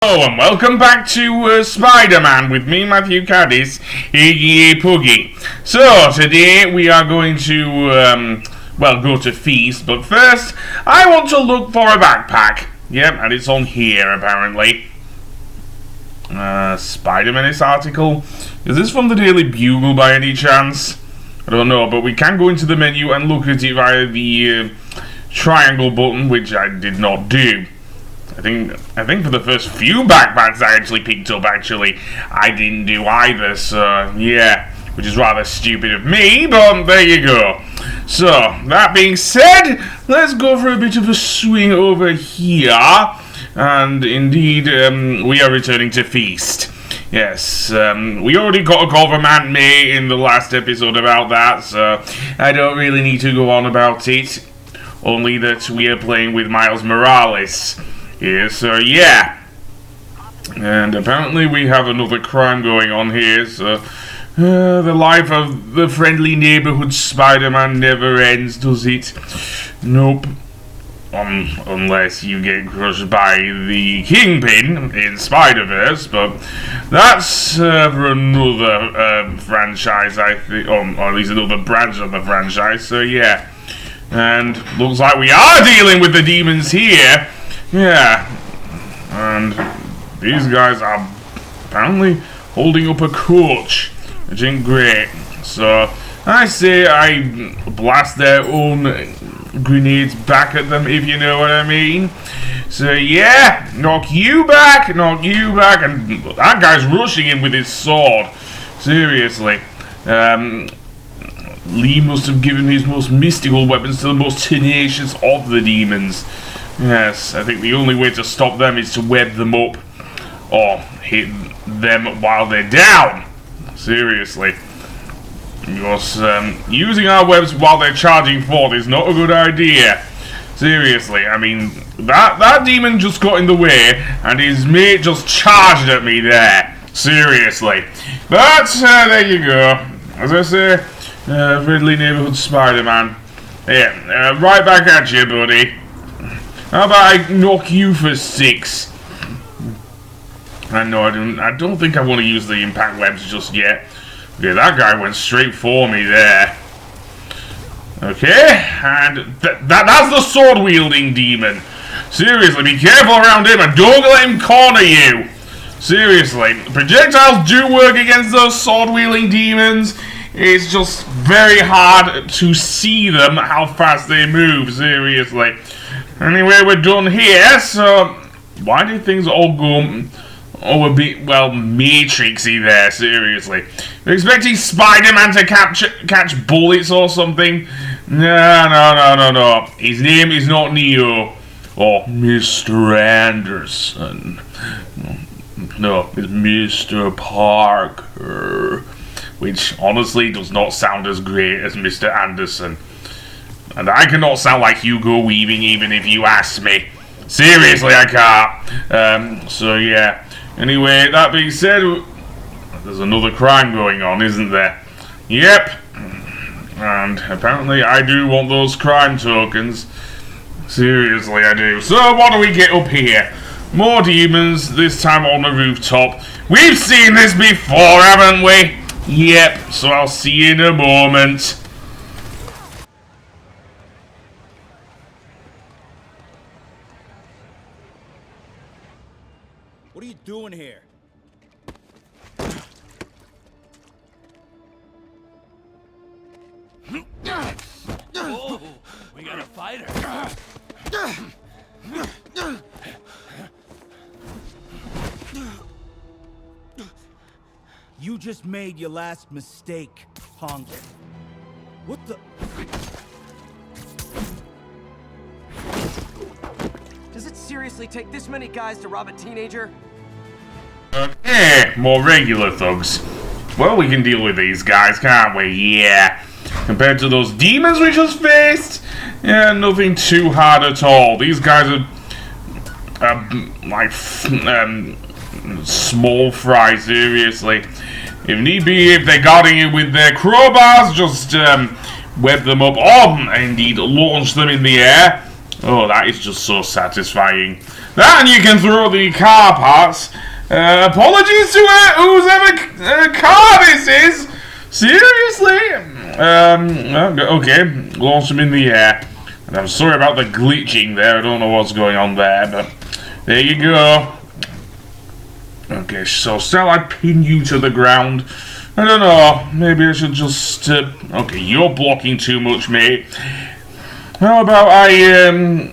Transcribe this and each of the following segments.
Hello and welcome back to Spider-Man with me, Matthew Caddis, aka Puggy. So, today we are going to, go to Feast, but first, I want to look for a backpack. Yep, and it's on here, apparently. Spider-Man article. Is this from the Daily Bugle by any chance? I don't know, but we can go into the menu and look at it via the triangle button, which I did not do. I think for the first few backpacks I actually picked up, I didn't do either, so yeah, which is rather stupid of me, but there you go. So, that being said, let's go for a bit of a swing over here, and indeed, we are returning to Feast. Yes, we already got a call from Aunt May in the last episode about that, so I don't really need to go on about it, only that we are playing with Miles Morales. Yes, so yeah, and apparently we have another crime going on here, so the life of the friendly neighborhood Spider-Man never ends, does it? Nope. Unless you get crushed by the Kingpin in Spider-Verse, but that's for another franchise, I think, or at least another branch of the franchise, so yeah. And looks like we are dealing with the demons here. Yeah, and these guys are apparently holding up a coach, which ain't great. So I say I blast their own grenades back at them, if you know what I mean. So yeah, knock you back, and that guy's rushing him with his sword. Seriously. Lee must have given his most mystical weapons to the most tenacious of the demons. Yes, I think the only way to stop them is to web them up, or hit them while they're down. Seriously. Because using our webs while they're charging forth is not a good idea. Seriously, I mean, that demon just got in the way, and his mate just charged at me there. Seriously. But, there you go. As I say, friendly neighborhood Spider-Man. Yeah, right back at you, buddy. How about I knock you for 6? I don't think I want to use the impact webs just yet. Okay, that guy went straight for me there. Okay, and that's the sword-wielding demon. Seriously, be careful around him and don't let him corner you. Seriously, projectiles do work against those sword-wielding demons. It's just very hard to see them, how fast they move, seriously. Anyway, we're done here, so why did things all go a bit, matrixy there, seriously? You're expecting Spider-Man to catch bullets or something? No. His name is not Neo or Mr. Anderson. No, it's Mr. Parker, which honestly does not sound as great as Mr. Anderson. And I cannot sound like Hugo Weaving even if you ask me. Seriously, I can't. So yeah. Anyway, that being said, there's another crime going on, isn't there? Yep. And apparently I do want those crime tokens. Seriously, I do. So what do we get up here? More demons, this time on the rooftop. We've seen this before, haven't we? Yep. So I'll see you in a moment. What are you doing here? Oh, we got a fighter. You just made your last mistake, punk. What the? Does it seriously take this many guys to rob a teenager? Okay, more regular thugs. Well, we can deal with these guys, can't we? Yeah. Compared to those demons we just faced, yeah, nothing too hard at all. These guys are, small fry, seriously. If need be, if they're guarding you with their crowbars, just, web them up, or, indeed, launch them in the air. Oh, that is just so satisfying. That, and you can throw the car parts. Apologies to whoever car this is. Seriously? Okay, launch them in the air. And I'm sorry about the glitching there. I don't know what's going on there, but there you go. Okay, so shall I pin you to the ground? I don't know. Maybe I should just... okay, you're blocking too much, mate. How about I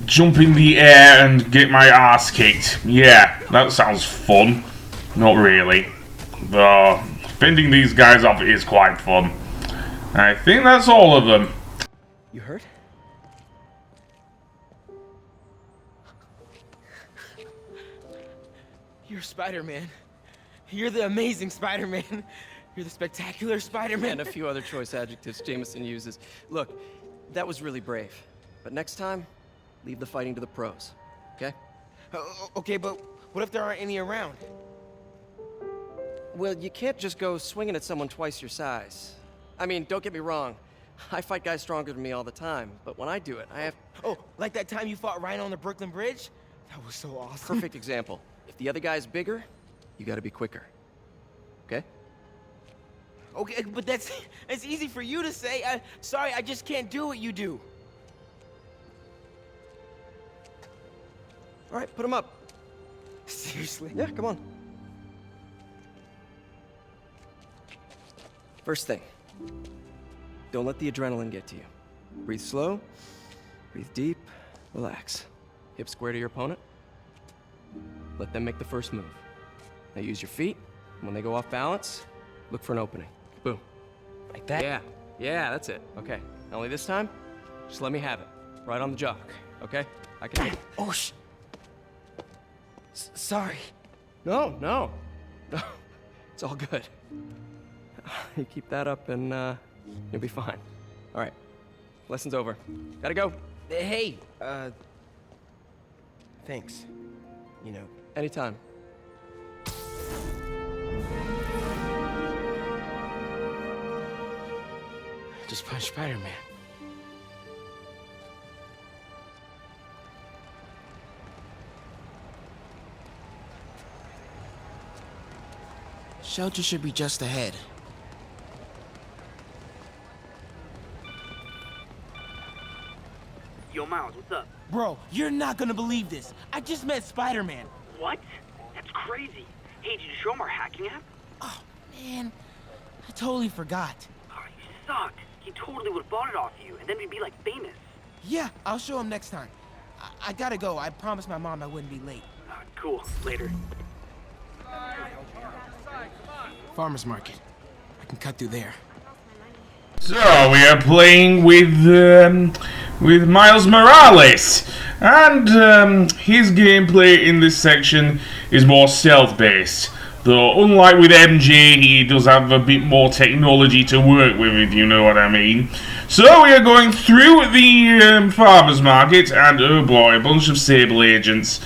jump in the air and get my ass kicked? Yeah, that sounds fun. Not really. Though, fending these guys off is quite fun. I think that's all of them. You hurt? You're Spider-Man. You're the amazing Spider-Man. You're the spectacular Spider-Man. And a few other choice adjectives Jameson uses. Look, that was really brave. But next time, leave the fighting to the pros. Okay? Okay, but what if there aren't any around? Well, you can't just go swinging at someone twice your size. I mean, don't get me wrong. I fight guys stronger than me all the time. But when I do it, I have... Oh, like that time you fought Rhino on the Brooklyn Bridge? That was so awesome. Perfect example. If the other guy's bigger, you gotta be quicker. Okay? Okay, but that's easy for you to say. Sorry, I just can't do what you do. All right, put him up. Seriously? Yeah, come on. First thing, don't let the adrenaline get to you. Breathe slow, breathe deep, relax. Hip square to your opponent. Let them make the first move. Now use your feet. When they go off balance, look for an opening. Boom. Like that? Yeah, that's it. Okay. Only this time, just let me have it. Right on the jock. Okay? I can. Oh, sorry. No. It's all good. You keep that up and you'll be fine. All right. Lesson's over. Gotta go. Hey, thanks. You know. Anytime. Just punch Spider-Man. Shelter should be just ahead. Yo, Miles, what's up? Bro, you're not gonna believe this. I just met Spider-Man. What? That's crazy. Hey, did you show him our hacking app? Oh, man. I totally forgot. Oh, you suck. He totally would have bought it off you, and then we'd be, like, famous. Yeah, I'll show him next time. I gotta go. I promised my mom I wouldn't be late. Cool. Later. Farmer's market. I can cut through there. So we are playing with Miles Morales, and his gameplay in this section is more stealth-based. Though, unlike with MJ, he does have a bit more technology to work with, if you know what I mean. So we are going through the farmer's market, and oh boy, a bunch of Sable agents.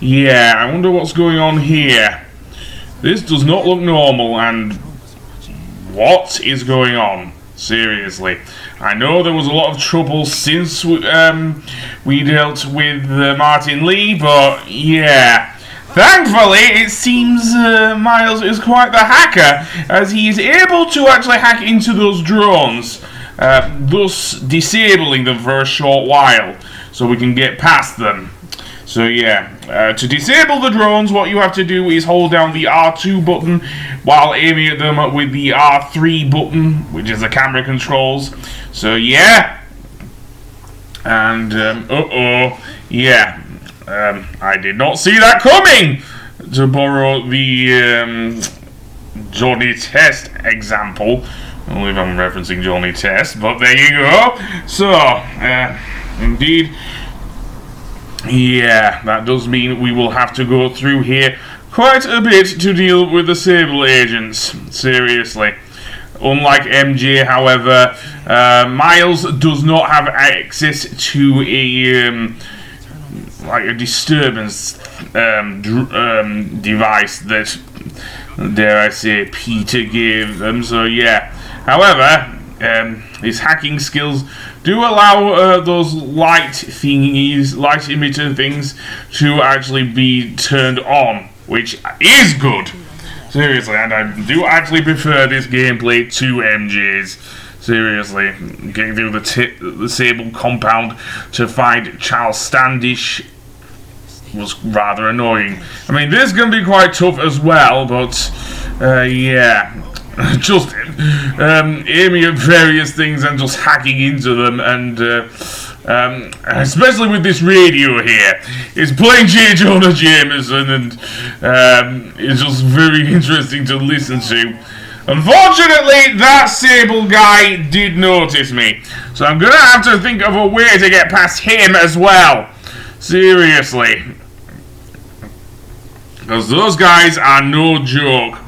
Yeah, I wonder what's going on here. This does not look normal, and what is going on? Seriously. I know there was a lot of trouble since we dealt with Martin Lee, but yeah. Thankfully, it seems Miles is quite the hacker, as he is able to actually hack into those drones, thus disabling them for a short while, so we can get past them. So yeah, to disable the drones, what you have to do is hold down the R2 button while aiming at them with the R3 button, which is the camera controls. So yeah, and yeah, I did not see that coming, to borrow the Johnny Test example. Only if I'm referencing Johnny Test, but there you go. So, indeed. Yeah, that does mean we will have to go through here quite a bit to deal with the Sable agents. Seriously. Unlike MJ, however, Miles does not have access to a disturbance device that, dare I say, Peter gave them. So yeah. However, his hacking skills do allow those light emitter things to actually be turned on, which is good. Seriously, and I do actually prefer this gameplay to MJ's. Seriously, getting through the Sable compound to find Charles Standish was rather annoying. I mean, this is going to be quite tough as well, but yeah. Just aiming at various things and just hacking into them, and especially with this radio here, it's playing J. Jonah Jameson, and it's just very interesting to listen to. Unfortunately, that Sable guy did notice me, so I'm gonna have to think of a way to get past him as well. Seriously, because those guys are no joke.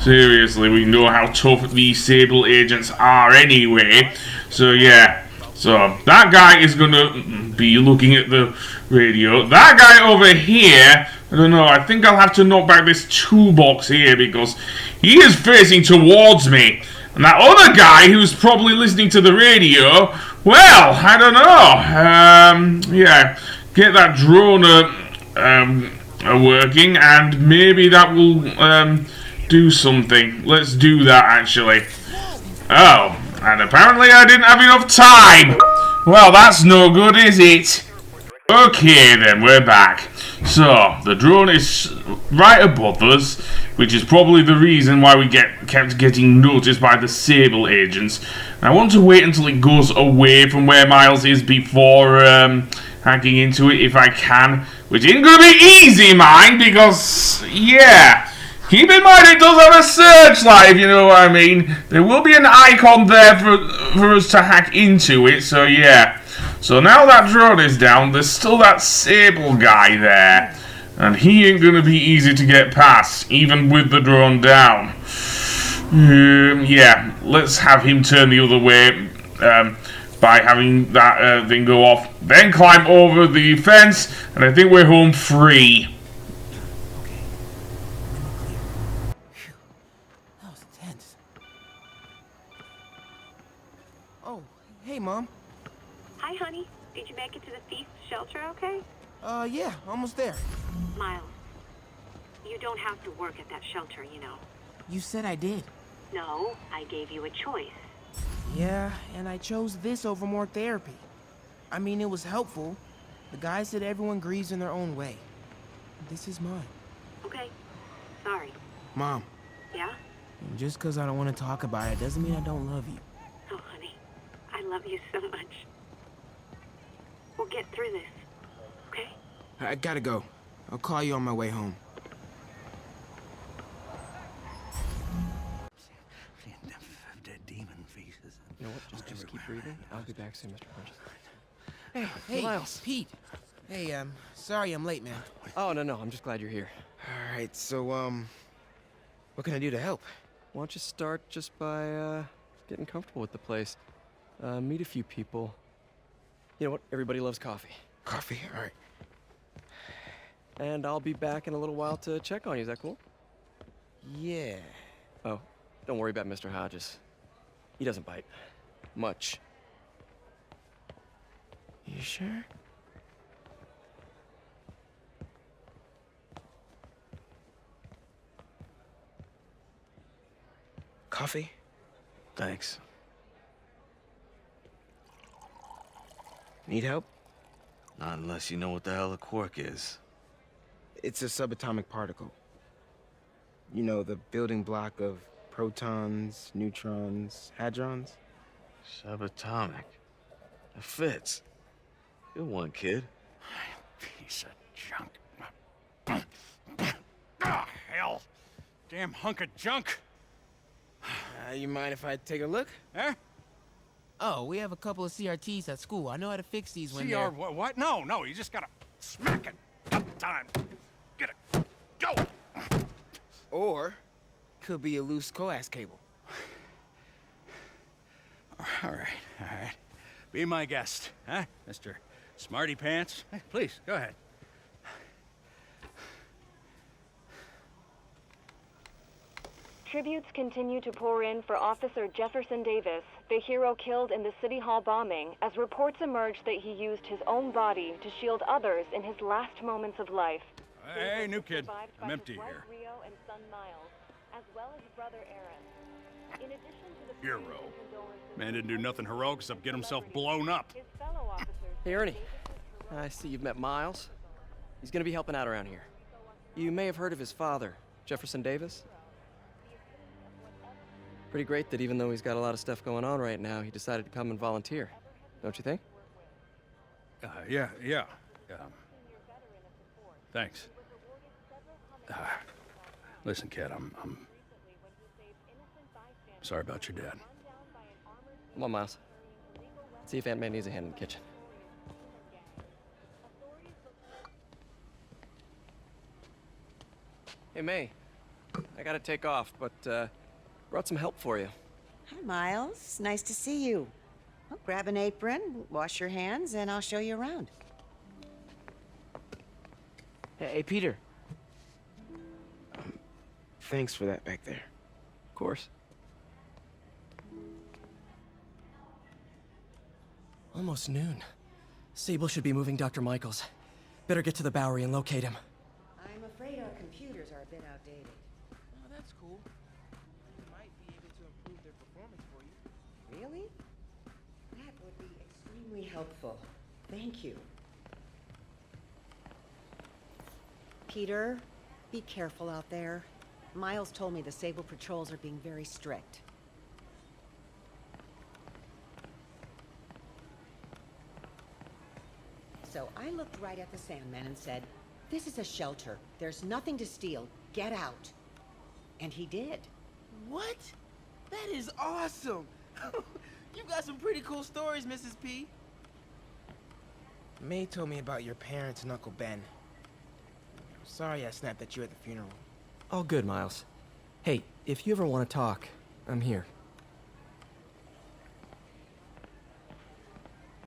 Seriously, we know how tough these Sable agents are anyway. So yeah, so that guy is gonna be looking at the radio. That guy over here, I don't know, I think I'll have to knock back this toolbox here because he is facing towards me. And that other guy who's probably listening to the radio, well, I don't know. Yeah, get that drone working, and maybe that will do something. Let's do that, actually. Oh, and apparently I didn't have enough time. Well, that's no good, is it? Okay, then, we're back. So, the drone is right above us, which is probably the reason why we kept getting noticed by the Sable agents. I want to wait until it goes away from where Miles is before hacking into it, if I can. Which isn't going to be easy, mind, because, yeah. Keep in mind it does have a searchlight, if you know what I mean. There will be an icon there for us to hack into it, so yeah. So now that drone is down, there's still that Sable guy there. And he ain't gonna be easy to get past, even with the drone down. Yeah, let's have him turn the other way by having that thing go off. Then climb over the fence, and I think we're home free. Hey, Mom. Hi, honey. Did you make it to the thief shelter okay? Yeah, almost there. Miles, you don't have to work at that shelter, you know. You said I did. No, I gave you a choice. Yeah, and I chose this over more therapy. I mean, it was helpful. The guy said everyone grieves in their own way. This is mine. Okay. Sorry. Mom. Yeah? Just because I don't want to talk about it doesn't mean I don't love you. Oh, honey. I love you so much. We'll get through this, okay? I gotta go. I'll call you on my way home. Dead demon faces. You know what? Just keep breathing. I'll be back soon, Mr. Prentice. Hey, Miles. Pete. Hey, sorry I'm late, man. Oh, no, I'm just glad you're here. All right, so, what can I do to help? Why don't you start just by, getting comfortable with the place. Meet a few people. You know what? Everybody loves coffee. Coffee? All right. And I'll be back in a little while to check on you. Is that cool? Yeah. Oh, don't worry about Mr. Hodges. He doesn't bite. Much. You sure? Coffee? Thanks. Need help? Not unless you know what the hell a quark is. It's a subatomic particle. You know, the building block of protons, neutrons, hadrons? Subatomic. It fits. Good one, kid. Piece of junk. Ah, hell. Damn hunk of junk. You mind if I take a look? Huh? Oh, we have a couple of CRTs at school. I know how to fix these when CR they're... what? No, you just gotta smack it. Couple times. Get it. Go! Or, could be a loose coax cable. All right. Be my guest, huh, Mr. Smarty Pants? Hey, please, go ahead. Tributes continue to pour in for Officer Jefferson Davis, the hero killed in the City Hall bombing, as reports emerge that he used his own body to shield others in his last moments of life. Hey, new kid. Survived I'm by empty his wife here. Rio and son Miles, as well as brother Aaron. In addition to the Hero. condolences, Man didn't do nothing heroic except get himself blown up. his fellow officers Hey, Ernie. Davis's heroic I see you've met Miles. He's gonna be helping out around here. You may have heard of his father, Jefferson Davis. Pretty great that even though he's got a lot of stuff going on right now, he decided to come and volunteer. Don't you think? Yeah. Thanks. Listen, kid, I'm sorry about your dad. Come on, Miles. See if Aunt May needs a hand in the kitchen. Hey, May. I gotta take off, but, brought some help for you. Hi, Miles. Nice to see you. Well, grab an apron, wash your hands, and I'll show you around. Hey, Peter. Thanks for that back there. Of course. Almost noon. Sable should be moving Dr. Michaels. Better get to the Bowery and locate him. I'm afraid our computers are a bit outdated. Oh, that's cool. We might be able to improve their performance for you. Really? That would be extremely helpful. Thank you. Peter, be careful out there. Miles told me the Sable patrols are being very strict. So I looked right at the Sandman and said, "This is a shelter. There's nothing to steal. Get out." And he did. What? That is awesome! You got some pretty cool stories, Mrs. P. May told me about your parents and Uncle Ben. Sorry I snapped at you at the funeral. All good, Miles. Hey, if you ever want to talk, I'm here.